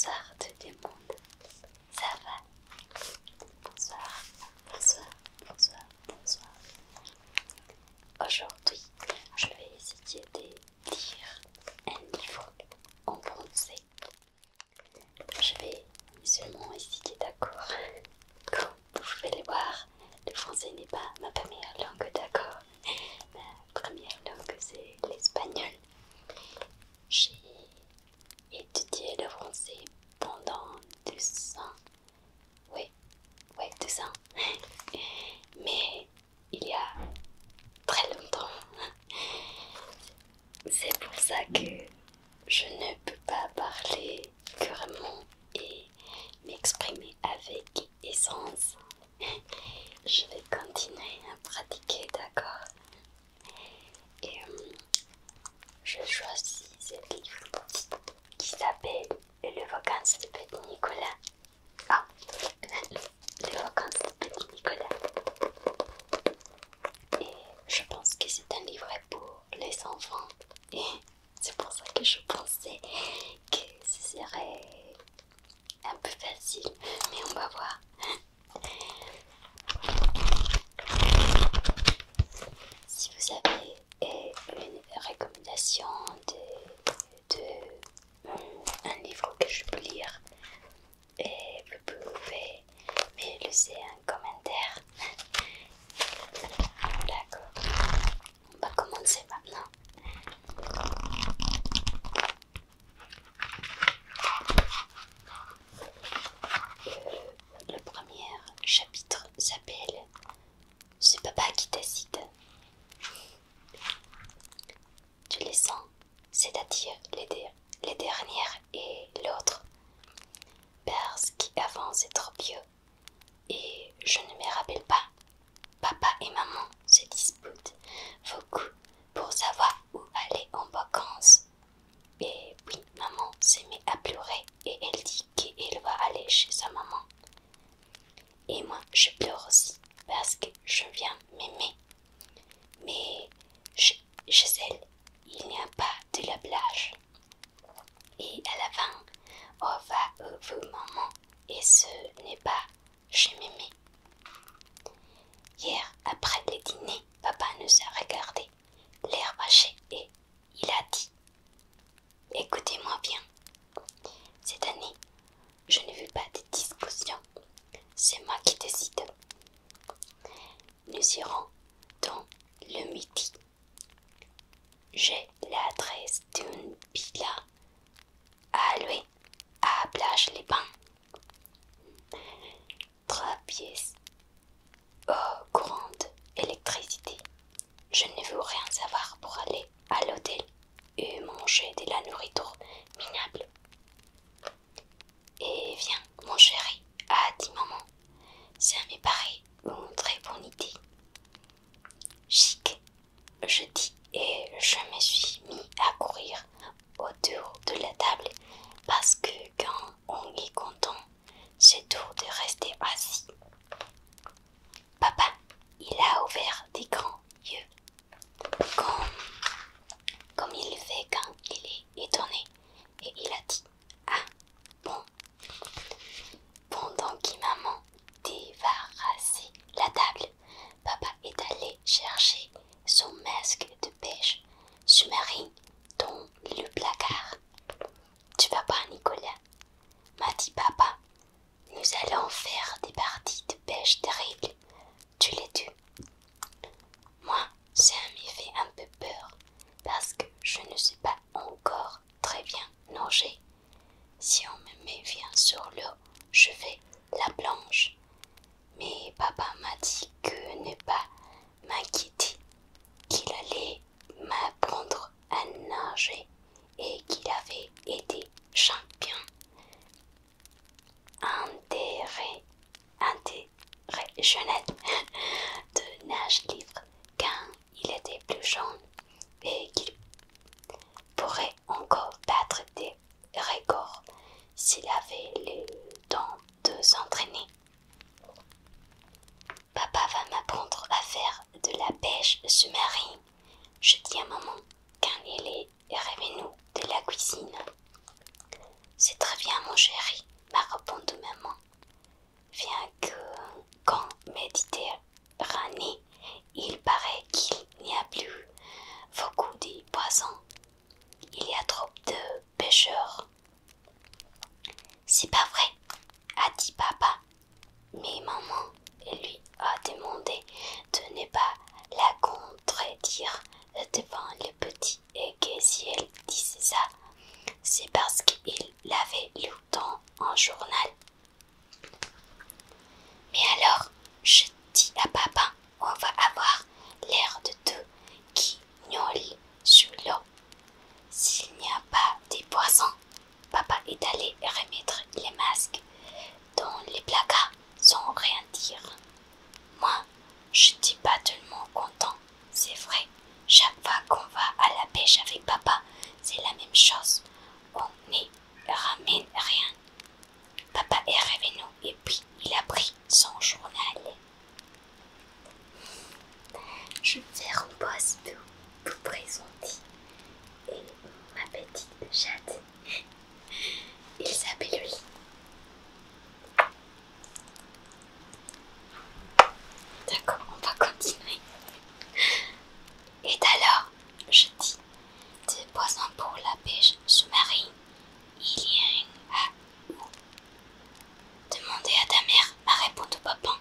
Bonsoir tout le monde, ça va? Bonsoir, bonsoir, bonsoir, bonsoir. Aujourd'hui, je vais essayer de lire un livre en français. Je vais seulement essayer, d'accord? Comme vous pouvez le voir, le français n'est pas ma première langue, d'accord? Ma première langue c'est l'espagnol. J'ai étudié le français pendant 2 ans. Oui, 2 ans. Mais il y a très longtemps. C'est pour ça que je ne peux pas parler couramment et m'exprimer avec aisance. Je vais continuer à pratiquer, d'accord? Et je choisis ce livre qui s'appelle Les vacances de Petit Nicolas. Ah, Les vacances de Petit Nicolas. Et je pense que c'est un livret pour les enfants. Et c'est pour ça que je pensais que ce serait un peu facile. Mais on va voir. Si vous avez une recommandation un livre que je peux lire, et vous pouvez me laisser un commentaire. D'accord, on va commencer maintenant. Le premier chapitre s'appelle Ce papa qui décide. Tu les sens, c'est-à-dire les dernières et l'autre, parce qu'avant c'est trop vieux et je ne me rappelle pas. Papa et maman se disputent beaucoup pour savoir où aller en vacances. Et oui, maman se met à pleurer et elle dit qu'elle va aller chez sa maman. Et moi je pleure aussi parce que je viens m'aimer. Mais chez elle, il n'y a pas de la plage. Et à la fin, on va où maman et ce n'est pas chez mémé. Hier, après le dîner, papa nous a regardé, l'air fâché et il y a trop de pêcheurs. C'est pas vrai, a dit papa. Mais maman lui a demandé de ne pas la contredire devant le petit et que si elle disait ça, c'est parce qu'il l'avait lu dans un journal. Mais alors, je dis à papa, on va avoir l'air de deux qui gnolent sous l'eau. S'il n'y a pas des poissons, papa est allé remettre les masques dans les placards sans rien dire. Moi, je dis pas tellement content, c'est vrai. Chaque fois qu'on va à la pêche avec papa, c'est la même chose. On n'y ramène rien. Papa est revenu et puis il a pris son journal. Je vais faire une pause pour vous présenter et ma petite chatte. Il s'appelle lui. D'accord, on va continuer. Et alors, je dis, des poissons pour la pêche sous-marine, il y a un à où? Demandez à ta mère, m'a répondu papa.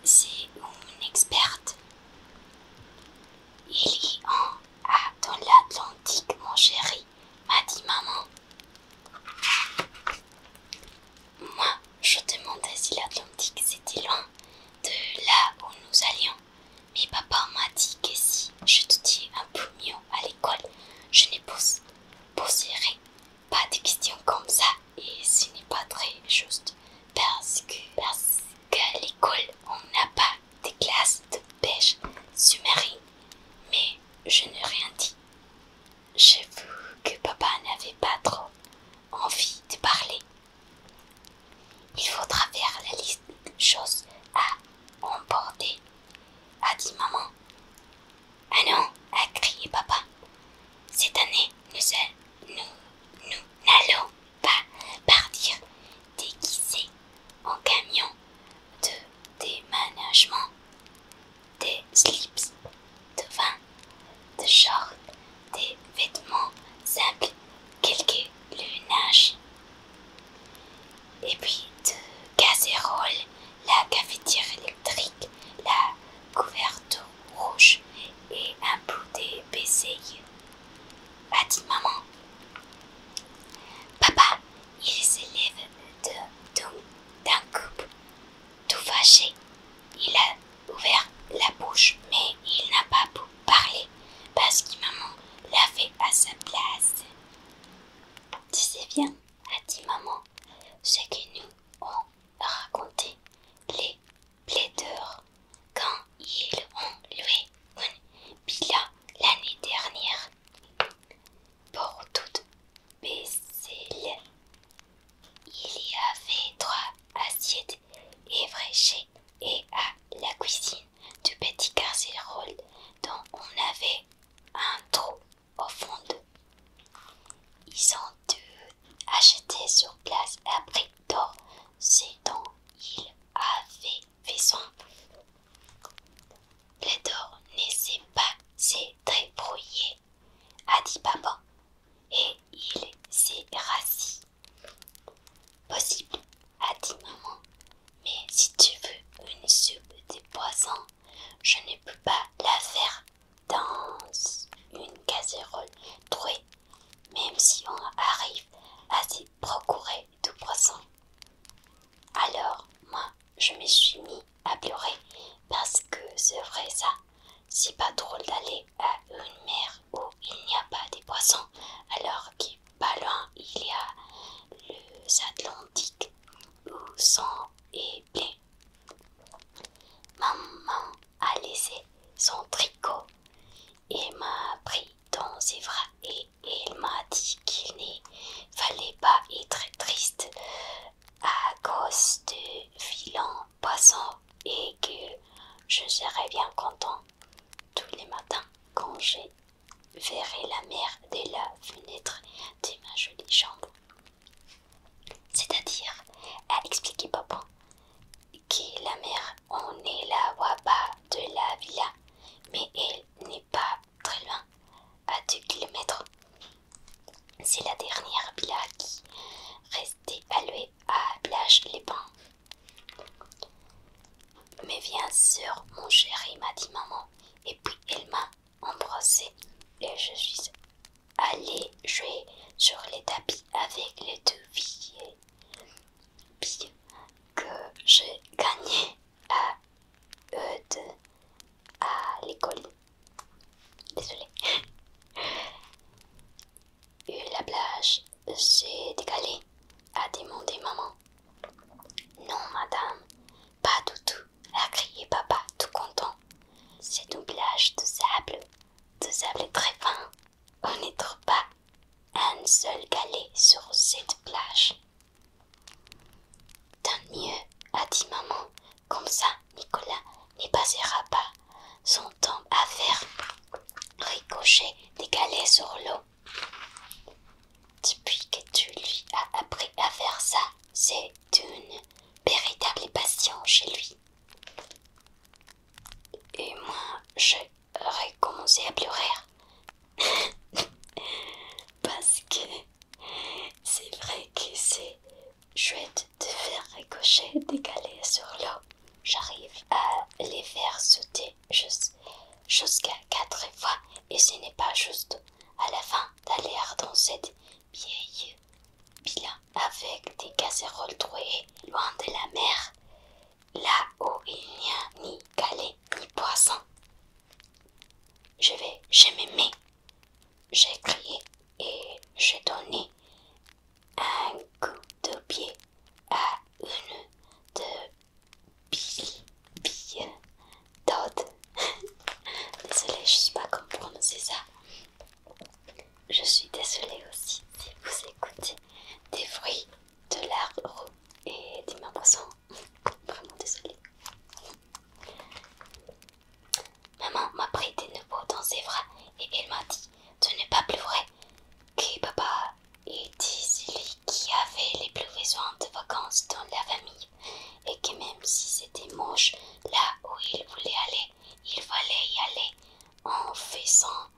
C'est une experte. Il y en a dans l'Atlantique, mon chéri, m'a dit maman. Moi, je demandais si l'Atlantique c'était loin de là où nous allions. Mais papa m'a dit que si je te dis un peu mieux à l'école, je ne poserai pas de questions comme ça. Et ce n'est pas très juste parce qu'à l'école, on n'a pas de classe de pêche sous-marine. Mais je n'ai rien dit. J'avoue que papa n'avait pas trop envie de parler. Il faudra faire la liste de choses à emporter, a dit maman. Ah non, a crié papa. Cette année, nous n'allons pas partir déguisés en camion de déménagement, des slips de vin, de shorts, des vêtements simples, quelques lunages. Et puis de casseroles, la cafetière électrique, la couverture rouge et un bout de béseille, a dit maman. Papa, il s'élève d'un coup, tout fâché. Il a ouvert la bouche, mais il n'a pas pu parler parce que maman l'a fait à sa place. Tu sais bien, a dit maman, ce que nous ont raconté les plaideurs quand ils ont loué une villa l'année dernière. Pour toute vaisselle, il y avait 3 assiettes ébréchées et à la cuisine du petit casserole dont on avait un trou au fond d'eux. Ils ont dû acheter sur place un brick d'or, ce dont ils avaient besoin. Le d'or ne sait pas se débrouiller, a dit papa, et il s'est rassis. Possible, a dit maman, mais si tu veux une soupe de poisson, je ne peux pas la faire dans une casserole trouée, même si on arrive à se procurer du poisson. Alors, moi, je me suis mis à pleurer parce que c'est vrai ça. C'est pas drôle d'aller à une mer où il n'y a pas de poissons, alors que pas loin il y a l'Atlantique où sang est plein. Maman a laissé son tricot et m'a pris dans ses bras et elle m'a dit qu'il ne C'est la dernière villa qui restait allouée à Plage les Pins. Mais bien sûr, mon chéri, m'a dit maman. Et puis elle m'a embrassé et je suis allée jouer sur les tapis avec les deux filles que j'ai gagnées à à l'école. Désolée. Et la plage s'est décalée, a demandé maman. Non, madame, pas du tout, a crié papa, tout content. C'est une plage de sable très fin. On ne trouve pas un seul galet sur cette plage. Tant mieux, a dit maman, comme ça Nicolas n'y passera pas son temps à faire ricocher des galets sur l'eau. Depuis que tu lui as appris à faire ça, c'est une véritable passion chez lui. Et moi, j'ai recommencé à pleurer. Parce que c'est vrai que c'est chouette de faire ricocher des galets sur l'eau. J'arrive à les faire sauter jusqu'à 4 fois et ce n'est pas juste à la fin d'aller dans cette vieille villa avec des casseroles trouées loin de la mer, là où il n'y a ni galets ni poissons. Je m'aimais, j'ai crié et j'ai donné un coup de pied à une de billes d'Aude. Désolée, je ne sais pas comment prononcer ça. Je suis désolée aussi si vous écoutez des fruits de l'arbre et des mains poissons. Vraiment désolée. Maman m'a pris de nouveau dans ses bras et elle m'a dit de ne pas pleurer, que papa était celui qui avait les plus besoin de vacances dans la famille et que même si c'était moche là où il voulait aller, il fallait y aller en faisant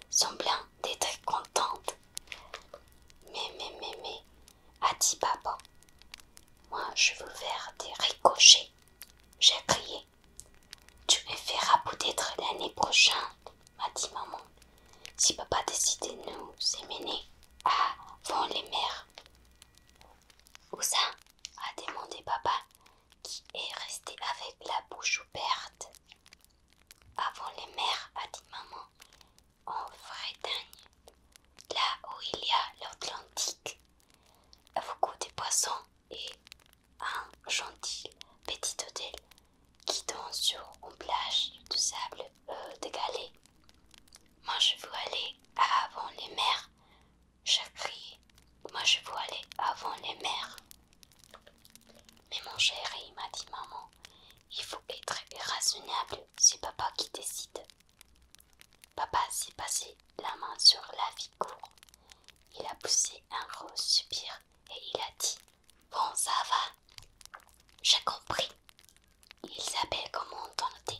semblant d'être contente. Mais, a dit papa, moi je veux faire des ricochets. J'ai crié. Tu me feras peut-être l'année prochaine, m'a dit maman, si papa décide de nous emmener avant les mers. Où ça? A demandé papa, qui est resté avec la bouche ouverte. Avant les mers, a dit maman, en Bretagne, là où il y a l'Atlantique, beaucoup de poissons et un gentil petit hôtel qui donne sur une plage de sable de galets. Moi je veux aller avant les mers. J'ai crié. Moi je veux aller avant les mers. Mais mon chéri, m'a dit maman, il faut être raisonnable, c'est papa qui décide. Papa s'est passé la main sur la figure. Il a poussé un gros soupir et il a dit, bon ça va, j'ai compris. Il s'appelle comment ton hôtel?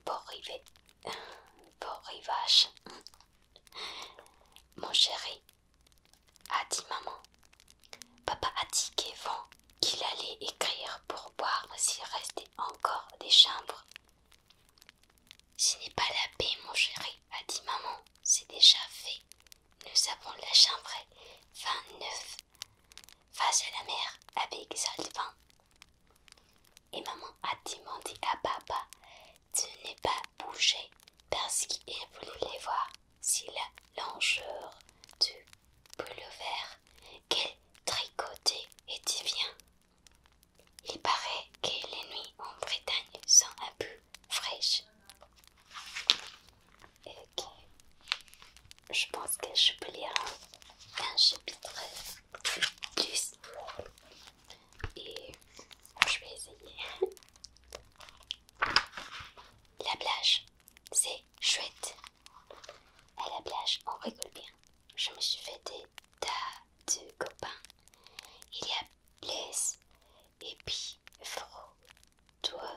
Beau rivage. Mon chéri, a dit maman. Papa a dit qu'il allait écrire pour voir s'il restait encore des chambres. Ce n'est pas la paix, mon chéri, a dit maman. C'est déjà fait. Nous avons la chambre 29 face à la mer avec salle de bain. Et maman a demandé à papa de ne pas bouger parce qu'il voulait les voir si la longueur du pullover qu'elle tricotait était bien. Il paraît que les nuits en Bretagne sont un peu fraîches. Ok. Je pense que je peux lire un chapitre plus. Et je vais essayer. La plage, c'est chouette. À la plage, on rigole bien. Je me suis fait des tas de copains. Il y a Blaise et puis toi.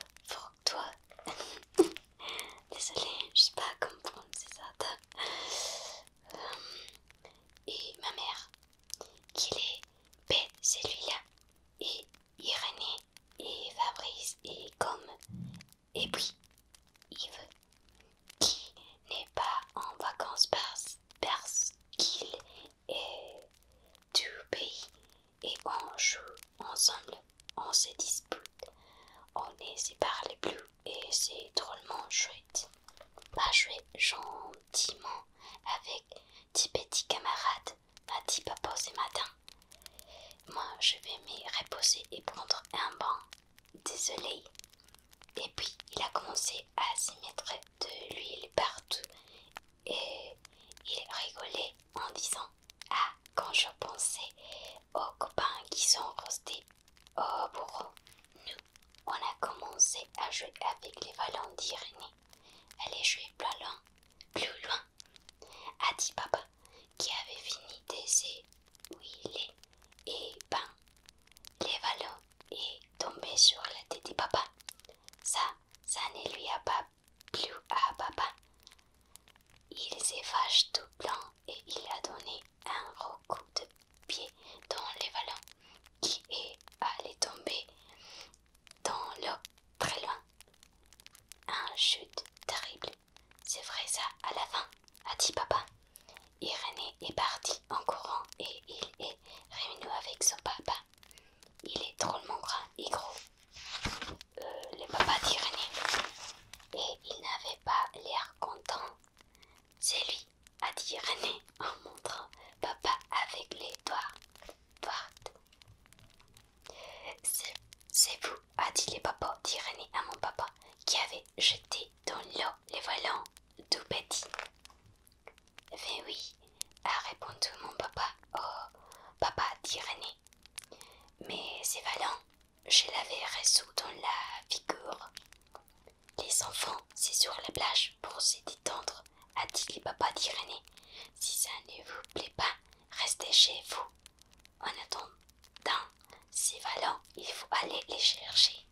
Désolée, je sais pas comment prononcer ça. je vais me reposer et prendre un bain de soleil. Et puis il a commencé à s'y mettre de l'huile partout et il rigolait en disant: ah, quand je pensais aux copains qui sont restés au bureau, nous, on a commencé à jouer avec les ballons d'Irénée. Allez jouer plus loin, a dit papa, qui avait fini de s'huiler et ben, les ballons est tombé sur la tête de papa. Ça ne lui a pas plu à papa. Il s'est fâché tout blanc et il a donné un gros coup de pied dans les ballons qui est allé tomber dans l'eau très loin. Un chute terrible. C'est vrai ça à la fin, a dit papa. Irénée est parti en courant et il est revenu avec son papa. Il est drôlement grand et gros, le papa d'Irénée, et il n'avait pas l'air content. C'est lui, a dit Irénée en montrant papa avec les doigts. C'est vous, a dit le papa d'Irénée à mon papa, qui avait jeté dans l'eau les ballons tout petits. Mais oui, a répondu mon papa au papa d'Irénée. Mais ces ballons, je l'avais reçu dans la figure. Les enfants, c'est sur la plage pour se détendre, a dit le papa d'Irénée. Si ça ne vous plaît pas, restez chez vous. En attendant ces ballons, il faut aller les chercher.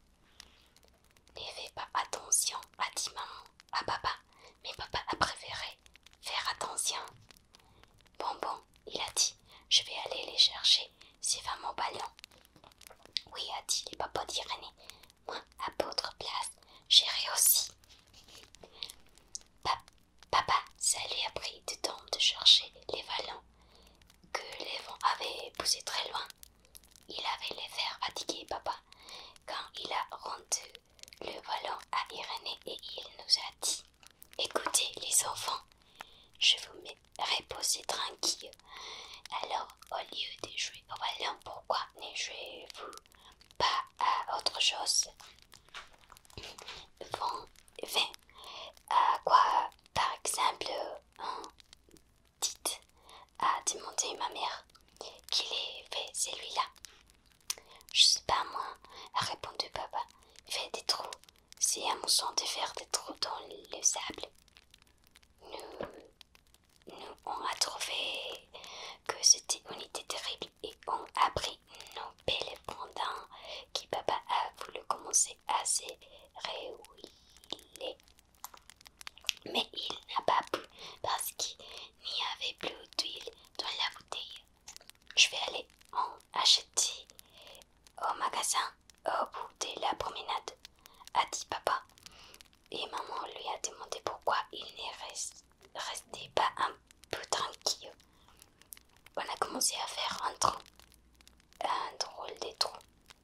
Ne fais pas attention, a dit maman à papa, mais papa a préféré faire attention. Bon, il a dit, je vais aller les chercher, c'est pas mon ballon. Oui, a dit le papa d'Irénée, moi, à votre place, j'irai aussi. Papa, ça lui a pris du temps de chercher les ballons que les vents avaient poussés très loin. Il avait les faire fatiguer papa quand il a rendu le ballon à Irénée et il nous a dit: écoutez les enfants, je vous reposer tranquille. Alors au lieu de jouer au ballon, pourquoi ne jouez-vous pas à autre chose? À quoi par exemple dites, a demandé ma mère. Qu'il ait fait celui-là? Je sais pas moi, a répondu papa. Fais des trous. C'est amusant de faire des trous dans le sable. Nous on a trouvé que c'était une idée terrible et on a pris nos belles pendant que papa a voulu commencer à se réouiller. Mais il n'a pas pu parce qu'il n'y avait plus d'huile dans la bouteille. Je vais aller en acheter au magasin au bout de la promenade, a dit papa. Et maman lui a demandé pourquoi il ne restait pas un peu tranquille. On a commencé à faire un drôle de trou,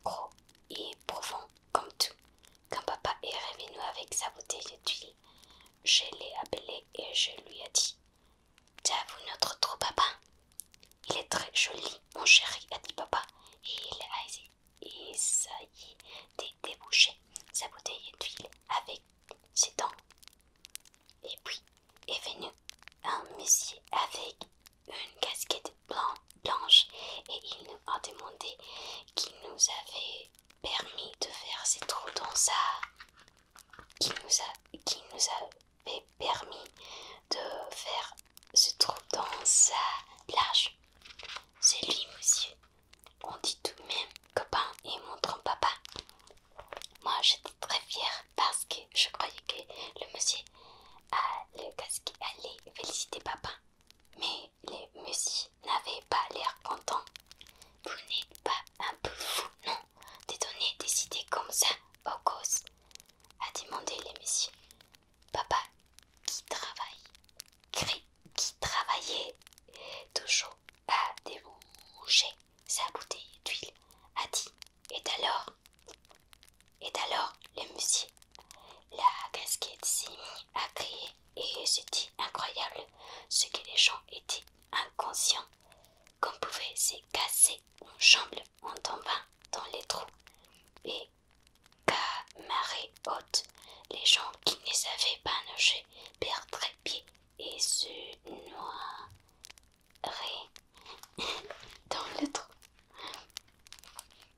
gros et profond comme tout. Quand papa est revenu avec sa bouteille d'huile, je l'ai appelé et je lui ai dit: t'as vu notre trou, papa? Il est très joli, mon chéri, a dit papa. Et il a essayé de déboucher sa bouteille d'huile avec ses dents. Et puis est venu un monsieur avec une casquette blanche et il nous a demandé qui nous avait permis de faire ces trous dans sa... qui nous avait permis de faire ce trou dans sa plage. C'est lui, monsieur. On dit tout de même copain et montrant papa. Moi, j'étais très fière parce que je croyais que le monsieur à le casquet allait féliciter papa. Mais le monsieur n'avait pas l'air content. Vous n'êtes pas un peu fou, non, de donner des idées comme ça aux gosses, a demandé le monsieur. Papa, qui travaillait toujours à déboucher sa bouteille d'huile, a dit. Et alors, le monsieur, la casquette s'est mise à crier et c'était incroyable ce que les gens étaient inconscients qu'on pouvait se casser une jambe en tombant dans les trous et qu'à marée haute, les gens qui ne savaient pas nager perdraient pied et se noieraient dans le trou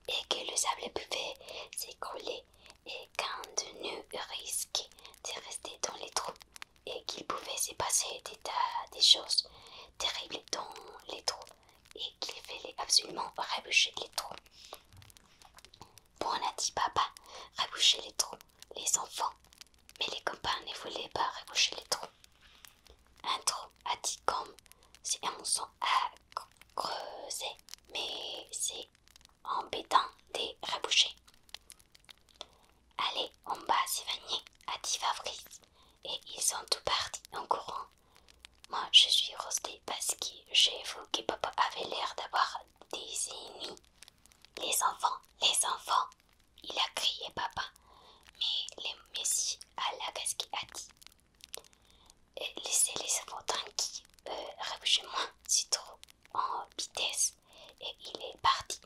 et que le sable pouvait s'écrouler et qu'un de nous risquait de rester dans les trous et qu'il pouvait se passer des choses terribles dans les trous et qu'il fallait absolument reboucher les trous. Bon, on a dit papa, reboucher les trous, les enfants, mais les copains ne voulaient pas reboucher les trous. Un trou, a dit comme c'est un monstre à creuser, mais c'est embêtant de reboucher. Allez, on va s'évanouir, a dit Fabrice, et ils sont tous partis en courant. Moi, je suis restée parce que j'ai vu que papa avait l'air d'avoir des ennemis. Les enfants, il a crié papa, mais le monsieur à la casquette a dit laissez les enfants tranquilles, rebouchez-moi, c'est trop en vitesse, et il est parti.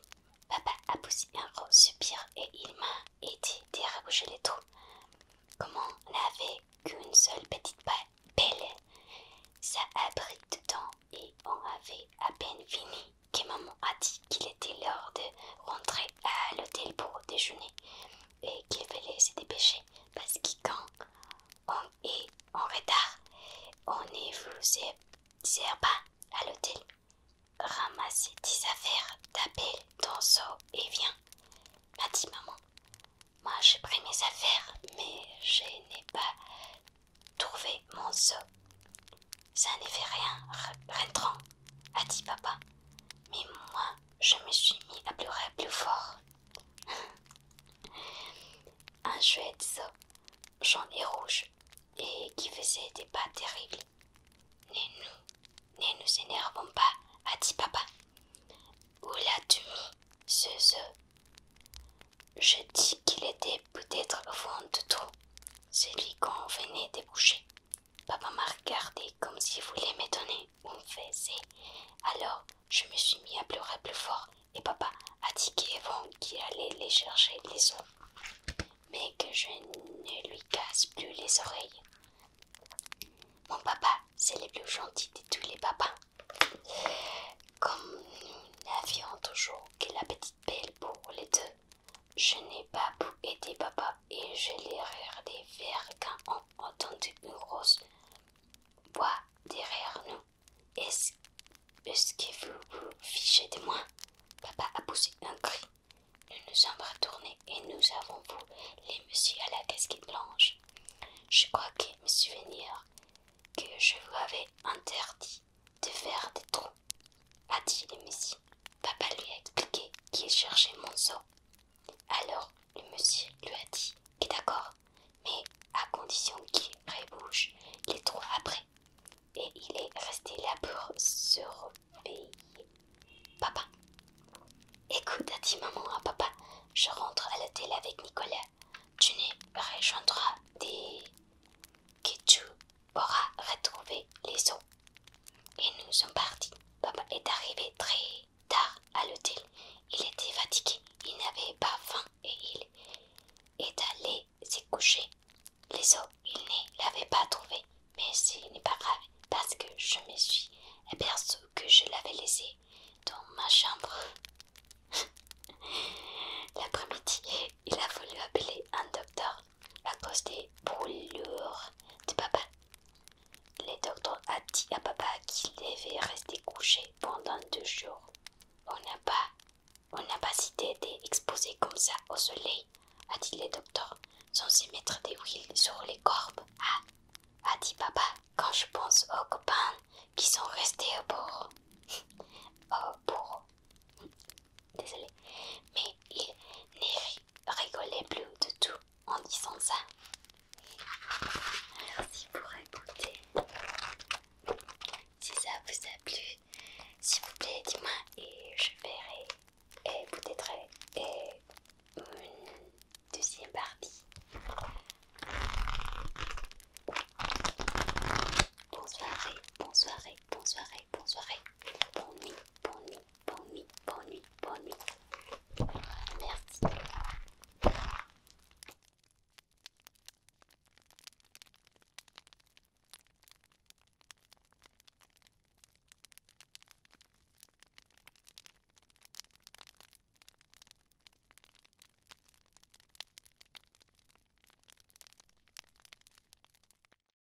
Papa a poussé un gros soupir et il m'a aidé à reboucher les trous. Comme on n'avait qu'une seule petite pelle, ça a pris du temps et on avait à peine fini que maman a dit qu'il était l'heure de rentrer à l'hôtel pour déjeuner et qu'il fallait se dépêcher parce que quand on est en retard, on ne vous sert pas à l'hôtel. Ramassez tes affaires, t'appelle ton seau et viens, m'a dit maman. Moi j'ai pris mes affaires, mais je n'ai pas trouvé mon seau. Ça ne fait rien, rentrons, a dit papa. Mais moi, je me suis mis à pleurer plus fort. Un chouette seau, jaune et rouge, et qui faisait des pas terribles. Ne nous énervons pas, a dit papa. Où l'as-tu mis, ce seau? Je dis qu'il était peut-être au fond du trou, celui qu'on venait de boucher. Papa m'a regardé comme s'il voulait me donner une fessée. Alors, je me suis mis à pleurer plus fort et papa a dit qu'il allait les chercher les os, mais que je ne lui casse plus les oreilles. Mon papa, c'est le plus gentil de tous les papas. Comme nous n'avions toujours que la petite pelle pour les deux, je n'ai pas pu aider papa et je l'ai regardé faire quand on entendu une grosse voix derrière nous. Est-ce que vous vous fichez de moi? Papa a poussé un cri. Nous nous sommes retournés et nous avons vu les messieurs à la casquette blanche. Je crois que me souvenir que je vous avais interdit de faire des trous, a dit le monsieur. Papa lui a expliqué qu'il cherchait mon seau. Alors le monsieur lui a dit que d'accord, mais à condition qu'il rebouche les trous après. Et il est resté là pour surveiller papa. Écoute, a dit maman à papa, je rentre à l'hôtel avec Nicolas. Tu ne rejoindras dès que tu auras retrouvé les os. Et nous sommes partis. Papa est arrivé très tard à l'hôtel. Il était fatigué, il n'avait pas faim et il est allé se coucher. Les os, il ne l'avait pas trouvé, mais ce n'est pas grave parce que je me suis aperçu que je l'avais laissé dans ma chambre. L'après-midi, il a voulu appeler un docteur à cause des brûlures de papa. Le docteur a dit à papa qu'il devait rester couché pendant 2 jours. On n'a pas cité d'exposer comme ça au soleil, a dit le docteur, sans se mettre des huiles sur les cordes. Ah, a dit papa, quand je pense aux copains qui sont restés au bord. Au bourreau. Désolé, mais il ne rigolait plus du tout en disant ça. Merci pour écouter. Si ça vous a plu, s'il vous plaît, dis-moi et je verrai peut-être une deuxième partie. Bonne soirée, bonne soirée, bonne soirée, bonne soirée.